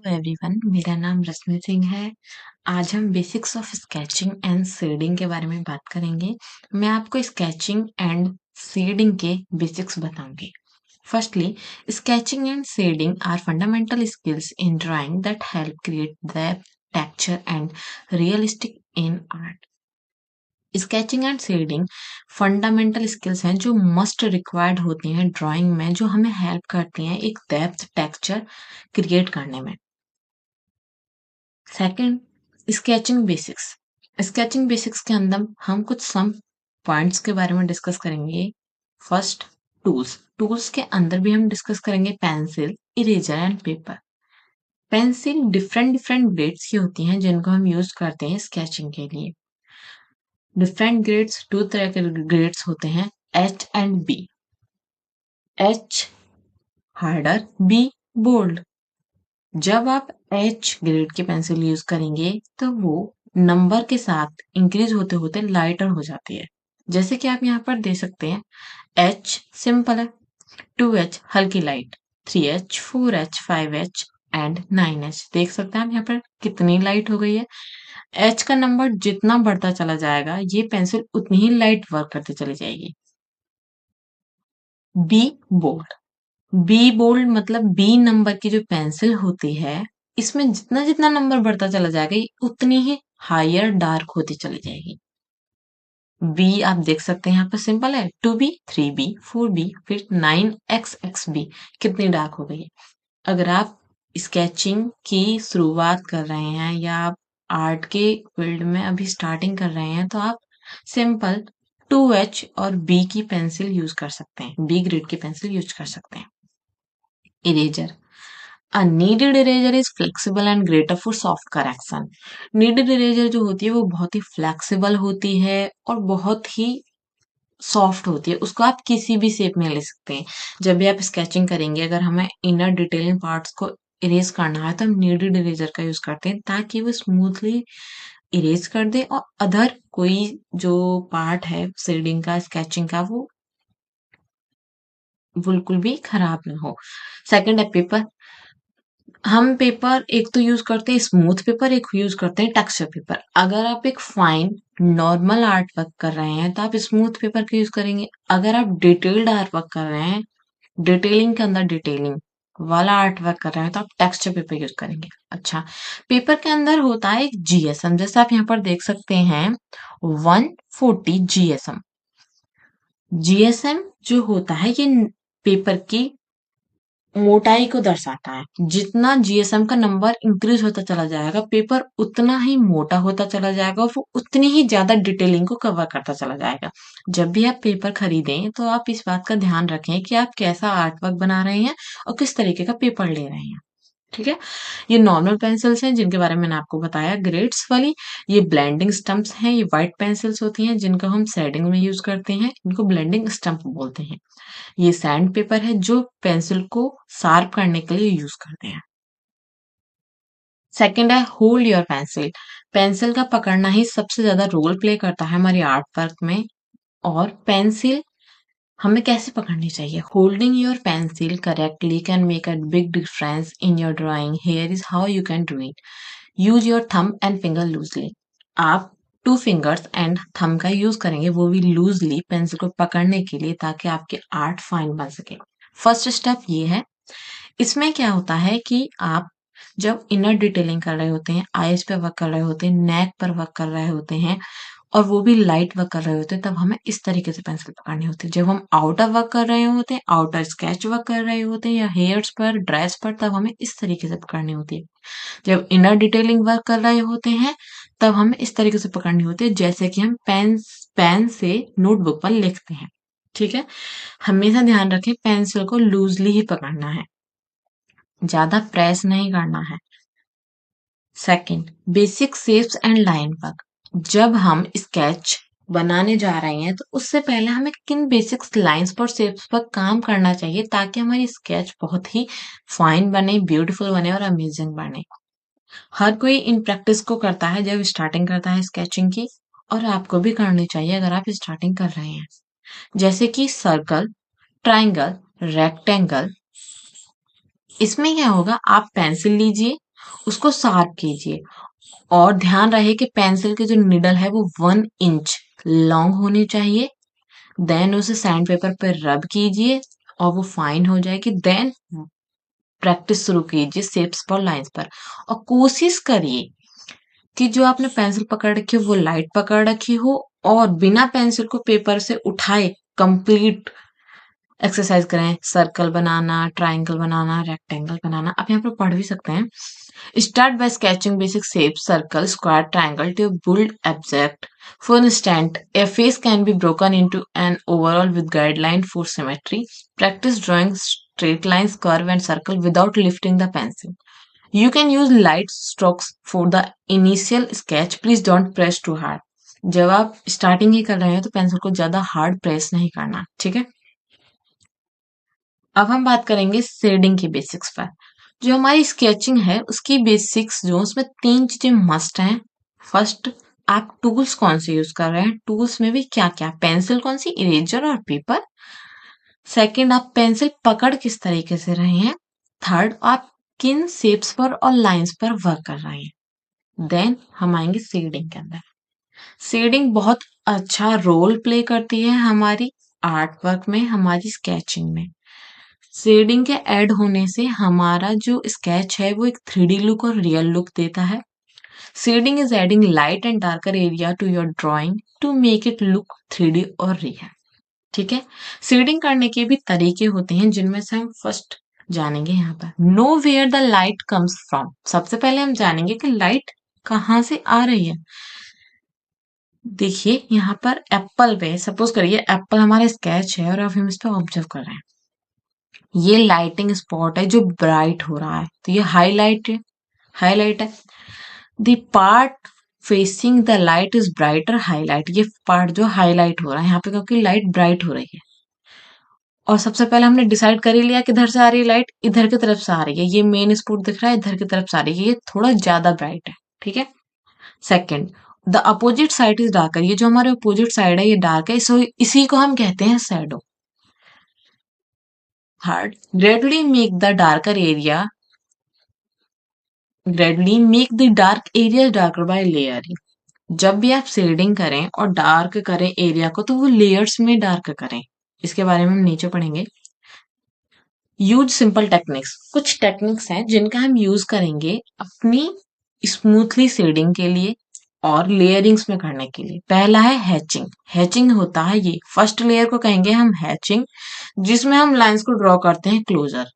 Everyone, मेरा नाम रश्मि सिंह है। आज हम basics of sketching and shading के बारे में बात करेंगे। मैं आपको स्केचिंग एंड शेडिंग के बेसिक्स बताऊंगी। Firstly, sketching and shading are fundamental skills in drawing that help create depth, texture and realistic in art. Sketching and shading fundamental skills हैं जो मस्ट रिक्वायर्ड होती हैं ड्राइंग में, जो हमें हेल्प करती हैं एक डेप्थ टेक्सचर क्रिएट करने में। Second, sketching basics. Sketching basics के अंदर हम कुछ सम पॉइंट्स के बारे में डिस्कस करेंगे। First, tools. टूल्स के अंदर भी हम डिस्कस करेंगे pencil, eraser and paper. Pencil different different grades की होती हैं जिनको हम यूज करते हैं स्केचिंग के लिए। डिफरेंट ग्रेड्स, दो तरह के ग्रेड्स होते हैं, H and B. H harder, B bold. जब आप एच ग्रेड की पेंसिल यूज करेंगे तो वो नंबर के साथ इंक्रीज होते होते लाइटर हो जाती है। जैसे कि आप यहाँ पर दे सकते हैं, एच सिंपल है, 2H हल्की light, 3H, 4H, 5H and 9H। देख सकते हैं आप यहाँ पर कितनी लाइट हो गई है। एच का नंबर जितना बढ़ता चला जाएगा, ये पेंसिल उतनी ही लाइट वर्क करती चली जाएगी। B bold. बी बोल्ड मतलब बी नंबर की जो पेंसिल होती है, इसमें जितना जितना नंबर बढ़ता चला जाएगा, ये उतनी ही हायर डार्क होती चली जाएगी। बी आप देख सकते हैं यहाँ पर सिंपल है, 2B, 3B, 4B, फिर 9XXB, कितनी डार्क हो गई है। अगर आप स्केचिंग की शुरुआत कर रहे हैं या आप आर्ट के फील्ड में अभी स्टार्टिंग कर रहे हैं, तो आप सिंपल 2H और बी की पेंसिल यूज कर सकते हैं, बी ग्रेड की पेंसिल यूज कर सकते हैं। Eraser. A kneaded eraser is flexible and greater for soft correction. Kneaded eraser जो होती है वो बहुत ही फ्लेक्सिबल होती है और बहुत ही सॉफ्ट होती है। उसको आप किसी भी शेप में ले सकते हैं। जब भी आप स्केचिंग करेंगे, अगर हमें इनर डिटेलिंग पार्ट्स को इरेज करना है तो हम नीडेड इरेजर का यूज करते हैं ताकि वो स्मूथली इरेज कर दे और अदर कोई जो पार्ट है शेडिंग का, स्केचिंग का, वो बिल्कुल भी खराब ना हो। सेकंड है पेपर। हम पेपर एक तो यूज करते हैं स्मूथ पेपर, एक यूज करते हैं टेक्सचर पेपर। अगर आप एक फाइन नॉर्मल आर्ट वर्क कर रहे हैं तो आप स्मूथ पेपर का यूज करेंगे। अगर आप डिटेल्ड आर्ट वर्क कर रहे हैं, डिटेलिंग के अंदर डिटेलिंग वाला आर्ट वर्क कर रहे हैं, तो आप टेक्सचर पेपर यूज करेंगे। अच्छा, पेपर के अंदर होता है एक जीएसएम, जैसे आप यहाँ पर देख सकते हैं 140 जीएसएम। जीएसएम जो होता है ये पेपर की मोटाई को दर्शाता है। जितना जीएसएम का नंबर इंक्रीज होता चला जाएगा, पेपर उतना ही मोटा होता चला जाएगा और वो उतनी ही ज्यादा डिटेलिंग को कवर करता चला जाएगा। जब भी आप पेपर खरीदें तो आप इस बात का ध्यान रखें कि आप कैसा आर्ट वर्क बना रहे हैं और किस तरीके का पेपर ले रहे हैं। ठीक है, ये नॉर्मल पेंसिल्स हैं जिनके बारे में मैंने आपको बताया। ग्रेड्स वाली ये ब्लेंडिंग स्टम्प्स हैं, ये व्हाइट पेंसिल्स होती हैं जिनको हम शेडिंग में यूज करते हैं, इनको ब्लेंडिंग स्टम्प बोलते हैं। ये सैंड पेपर है जो पेंसिल को शार्प करने के लिए यूज करते हैं। सेकंड है होल्ड योर पेंसिल। पेंसिल का पकड़ना ही सबसे ज्यादा रोल प्ले करता है हमारी आर्ट वर्क में। और पेंसिल हमें कैसे पकड़नी चाहिए? Holding your pencil correctly can make a big difference in your drawing. Here is how you can do it. Use your thumb and finger loosely. आप 2 फिंगर्स एंड थंब का use करेंगे, वो भी लूजली, पेंसिल को पकड़ने के लिए, ताकि आपके आर्ट फाइन बन सके। फर्स्ट स्टेप ये है। इसमें क्या होता है कि आप जब इनर डिटेलिंग कर रहे होते हैं, आईज पे वर्क कर रहे होते हैं, नेक पर वर्क कर रहे होते हैं, और वो भी लाइट वर्क कर रहे होते हैं, तब हमें इस तरीके से पेंसिल पकड़नी होती है। जब हम आउटर वर्क कर रहे होते हैं, आउटर स्केच वर्क कर रहे होते हैं या हेयर्स पर, ड्रेस पर, तब हमें इस तरीके से पकड़नी होती है। जब इनर डिटेलिंग वर्क कर रहे होते हैं, तब हमें इस तरीके से पकड़नी होती है, जैसे कि हम पेन से नोटबुक पर लिखते हैं। ठीक है, हमेशा ध्यान रखें पेंसिल को लूजली ही पकड़ना है, ज्यादा प्रेस नहीं करना है। Second, basic shapes and line work. जब हम स्केच बनाने जा रहे हैं तो उससे पहले हमें किन बेसिक लाइंस पर, शेप्स पर काम करना चाहिए ताकि हमारी स्केच बहुत ही फाइन बने, ब्यूटीफुल बने और अमेजिंग बने। हर कोई इन प्रैक्टिस को करता है जब स्टार्टिंग करता है स्केचिंग की, और आपको भी करनी चाहिए अगर आप स्टार्टिंग कर रहे हैं। जैसे कि सर्कल, ट्राइंगल, रेक्टेंगल। इसमें क्या होगा, आप पेंसिल लीजिए उसको शार्प कीजिए और ध्यान रहे कि पेंसिल की जो निडल है वो 1 इंच लॉन्ग होनी चाहिए। देन उसे सैंड पेपर पर रब कीजिए और वो फाइन हो जाएगी। देन प्रैक्टिस शुरू कीजिए शेप्स पर, लाइंस पर, और कोशिश करिए कि जो आपने पेंसिल पकड़ रखी हो वो लाइट पकड़ रखी हो और बिना पेंसिल को पेपर से उठाए कंप्लीट एक्सरसाइज करें। सर्कल बनाना, ट्राइंगल बनाना, रेक्टेंगल बनाना, आप यहाँ पर पढ़ भी सकते हैं। Start by sketching basic shape, circle, square, triangle to build object. For instance, a face can be broken into an oval with guideline for symmetry. Practice drawing straight lines, curve and circle without lifting the pencil. You can use light strokes for the initial sketch. Please don't press too hard. जब आप starting ही कर रहे हैं तो pencil को ज्यादा hard press नहीं करना, ठीक है। अब हम बात करेंगे शेडिंग की बेसिक्स पर। जो हमारी स्केचिंग है उसकी बेसिक्स जो उसमें 3 चीजें मस्ट हैं। फर्स्ट, आप टूल्स कौन से यूज कर रहे हैं, टूल्स में भी क्या क्या, पेंसिल कौन सी, इरेजर और पेपर। सेकंड, आप पेंसिल पकड़ किस तरीके से रहे हैं। थर्ड, आप किन शेप्स पर और लाइंस पर वर्क कर रहे हैं। देन हम आएंगे शेडिंग के अंदर। शेडिंग बहुत अच्छा रोल प्ले करती है हमारी आर्ट वर्क में, हमारी स्केचिंग में। शेडिंग के ऐड होने से हमारा जो स्केच है वो एक 3D लुक और रियल लुक देता है। Shading is adding light and darker area to your drawing to make it look 3D और रियल, ठीक है। शेडिंग करने के भी तरीके होते हैं जिनमें से हम फर्स्ट जानेंगे यहाँ पर। Know where the light comes from. सबसे पहले हम जानेंगे कि लाइट कहाँ से आ रही है। देखिए यहाँ पर एप्पल पे, सपोज करिए एप्पल हमारा स्केच है और अब हम इस पे ऑब्जर्व कर रहे हैं। ये लाइटिंग स्पॉट है जो ब्राइट हो रहा है, तो ये हाईलाइट है, हाईलाइट है। The part facing the light is brighter highlight. ये पार्ट जो हाईलाइट हो रहा है यहाँ पे क्योंकि लाइट ब्राइट हो रही है। और सबसे पहले हमने डिसाइड कर ही लिया किधर से आ रही है लाइट, इधर की तरफ से आ रही है। ये मेन स्पॉट दिख रहा है, इधर की तरफ से आ रही है, ये थोड़ा ज्यादा ब्राइट है, ठीक है। Second, the opposite side is darker. ये जो हमारे अपोजिट साइड है ये डार्क है, सो इसी को हम कहते हैं shadow. Third, gradually make the darker area, gradually make the dark area darker by layering. जब भी आप शेडिंग करें और डार्क करें एरिया को तो वो लेयर्स में डार्क करें। इसके बारे में हम नीचे पढ़ेंगे। Use simple techniques. कुछ टेक्निक्स हैं जिनका हम यूज करेंगे अपनी स्मूथली शेडिंग के लिए और लेयरिंग्स में करने के लिए। पहला है हैचिंग। हैचिंग होता है ये, फर्स्ट लेयर को कहेंगे हम हैचिंग, जिसमें हम लाइंस को ड्रॉ करते हैं क्लोजर।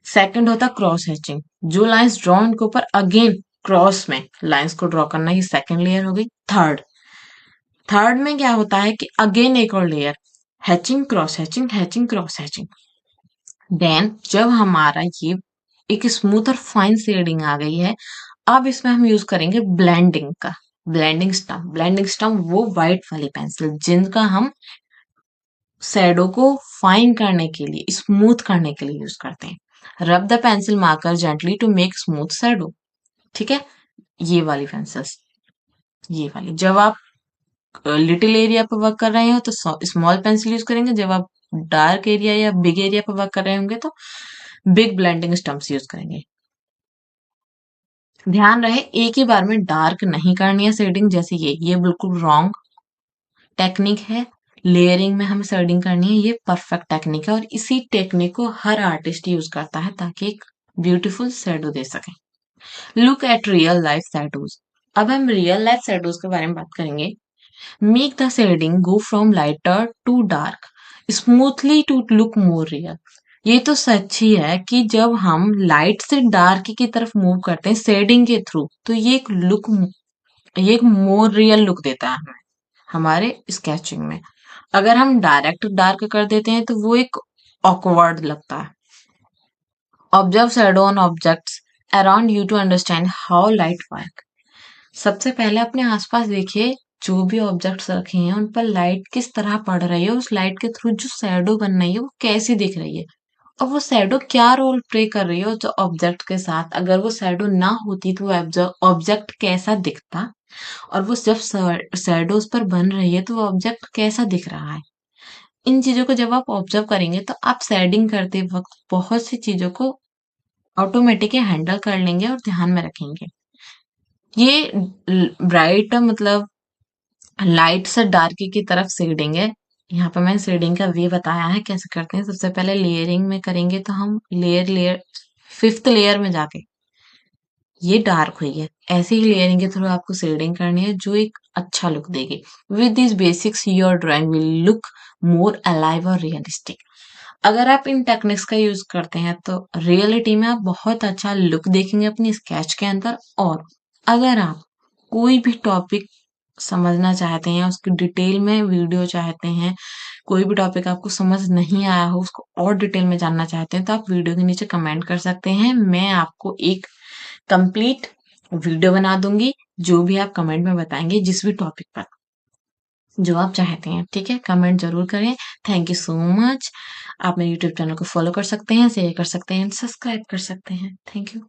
सेकंड होता है क्रॉस हैचिंग, जो लाइंस ड्रॉ उनके ऊपर अगेन क्रॉस में लाइंस को ड्रॉ करना, ये सेकंड लेयर हो गई। थर्ड, थर्ड में क्या होता है कि अगेन एक और layer, hatching cross hatching, hatching cross hatching. Then जब हमारा ये एक स्मूथ और फाइन शेडिंग आ गई है, अब इसमें हम यूज करेंगे ब्लेंडिंग का, ब्लेंडिंग स्टम्प। ब्लेंडिंग स्टम्प वो व्हाइट वाली पेंसिल जिनका हम शैडो को फाइन करने के लिए, स्मूथ करने के लिए यूज करते हैं। Rub the pencil marker gently to make smooth shadow, ठीक है। ये वाली पेंसिल्स, ये वाली जब आप लिटिल एरिया पर वर्क कर रहे हो तो स्मॉल पेंसिल यूज करेंगे, जब आप डार्क एरिया या बिग एरिया पर वर्क कर रहे होंगे तो बिग ब्लेंडिंग स्टम्प्स यूज करेंगे। ध्यान रहे एक ही बार में डार्क नहीं करनी है शेडिंग, जैसे ये बिल्कुल रॉन्ग टेक्निक है। लेयरिंग में हमें शेडिंग करनी है, ये परफेक्ट टेक्निक है और इसी टेक्निक को हर आर्टिस्ट यूज करता है ताकि एक ब्यूटीफुल शेडो दे सके। Look at real life shadows. अब हम रियल लाइफ शैडोज के बारे में बात करेंगे। Make the shading go from lighter to dark smoothly to look more real. ये तो सच ही है कि जब हम लाइट से डार्क की तरफ मूव करते हैं शेडिंग के थ्रू तो ये एक मोर रियल लुक देता है हमें हमारे स्केचिंग में। अगर हम डायरेक्ट डार्क कर देते हैं तो वो एक ऑकवर्ड लगता है। Observe shadow on objects around you to understand how light work. सबसे पहले अपने आसपास देखिए, जो भी ऑब्जेक्ट्स रखे हैं उन पर लाइट किस तरह पड़ रही है, उस लाइट के थ्रू जो शैडो बन रही है वो कैसी दिख रही है और वो शैडो क्या रोल प्ले कर रही है उस ऑब्जेक्ट के साथ। अगर वो शैडो ना होती तो वो ऑब्जेक्ट कैसा दिखता, और वो जब शैडो उस पर बन रही है तो वो ऑब्जेक्ट कैसा दिख रहा है। इन चीजों को जब आप ऑब्जर्व करेंगे तो आप शेडिंग करते वक्त बहुत सी चीजों को ऑटोमेटिक हैंडल कर लेंगे और ध्यान में रखेंगे। ये ब्राइट मतलब लाइट से डार्क की तरफ शेडिंग है। यहाँ पे मैंने शेडिंग का वे बताया है कैसे करते हैं। सबसे पहले लेयरिंग में करेंगे तो हम लेयर लेयर फिफ्थ लेयर में जाके ये डार्क हुई है, ऐसे ही लेयरिंग के थ्रू आपको शेडिंग करनी है जो एक अच्छा लुक देगी। With this basics your drawing will look more alive और रियलिस्टिक। अगर आप इन टेक्निक्स का यूज करते हैं तो रियलिटी में आप बहुत अच्छा लुक देखेंगे अपनी स्केच के अंदर। और अगर आप कोई भी टॉपिक समझना चाहते हैं, उसकी डिटेल में वीडियो चाहते हैं, कोई भी टॉपिक आपको समझ नहीं आया हो, उसको और डिटेल में जानना चाहते हैं, तो आप वीडियो के नीचे कमेंट कर सकते हैं। मैं आपको एक कंप्लीट वीडियो बना दूंगी, जो भी आप कमेंट में बताएंगे, जिस भी टॉपिक पर जो आप चाहते हैं। ठीक है, कमेंट जरूर करें। Thank you so much. आप मेरे यूट्यूब चैनल को फॉलो कर सकते हैं, शेयर कर सकते हैं, सब्सक्राइब कर सकते हैं। Thank you.